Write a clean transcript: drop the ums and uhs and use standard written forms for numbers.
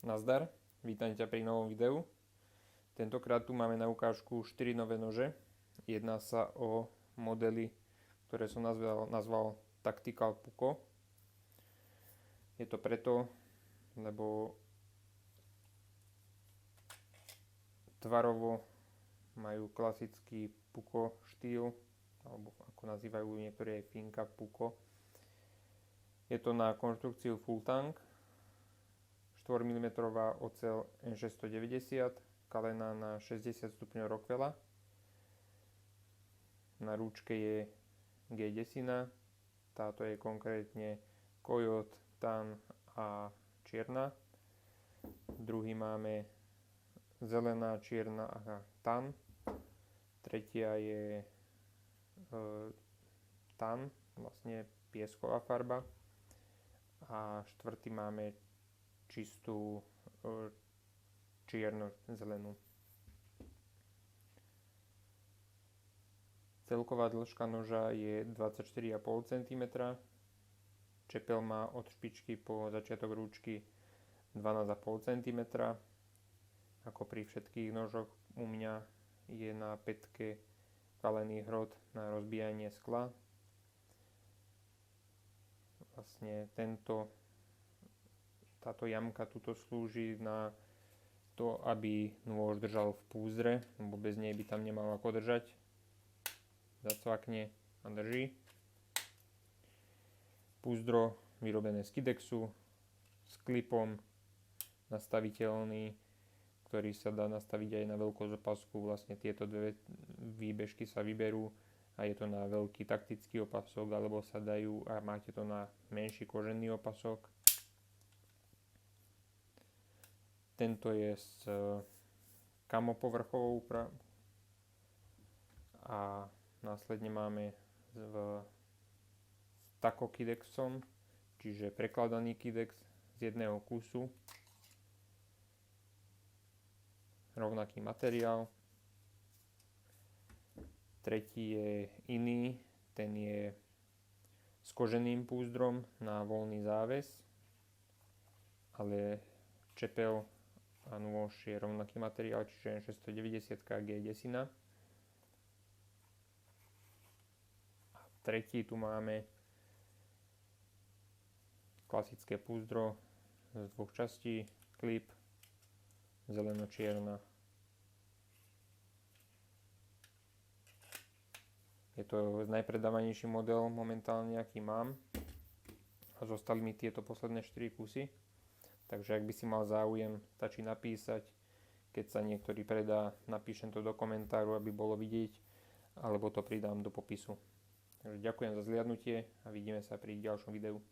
Nazdar, vítam ťa pri novom videu. Tentokrát tu máme na ukážku 4 nové nože. Jedná sa o modely, ktoré som nazval Tactical Puko. Je to preto, lebo tvarovo majú klasický Puko štýl, alebo ako nazývajú niektorí aj Finka Puko. Je to na konštrukciu full tank, 4 mm oceľ N690, kalená na 60 stupňov Rockwella. Na rúčke je G10, táto je konkrétne Coyote, Tan a čierna. Druhý máme zelená, čierna a Tan. Tretia je Tan, vlastne piesková farba. A štvrtý máme čistú čierno-zelenú. Celková dĺžka noža je 24,5 cm. Čepel má od špičky po začiatok rúčky 12,5 cm. Ako pri všetkých nožoch u mňa je na pätke kalený hrot na rozbíjanie skla. Vlastne táto jamka tuto slúži na to, aby nôž držal v púzdre, lebo bez nej by tam nemal ako držať. Zacvakne a drží. Púzdro vyrobené z Kidexu s klipom nastaviteľný, ktorý sa dá nastaviť aj na veľkosť opasku. Vlastne tieto dve výbežky sa vyberú a je to na veľký taktický opasok, alebo sa dajú a máte to na menší kožený opasok. Tento je s kamo povrchovou a následne máme s Taco Kidexom, čiže prekladaný Kidex z jedného kusu. Rovnaký materiál. Tretí je iný, ten je s koženým púzdrom na voľný záves, ale čepel a nôž je rovnaký materiál, čiže N690 G10. A tretí tu máme klasické púzdro z dvoch častí, klip, zeleno-čierna. Je to najpredávanejší model momentálne, aký mám. A zostali mi tieto posledné 4 kusy. Takže ak by si mal záujem, stačí napísať. Keď sa niektorý predá, napíšem to do komentáru, aby bolo vidieť, alebo to pridám do popisu. Takže ďakujem za zliadnutie a vidíme sa pri ďalšom videu.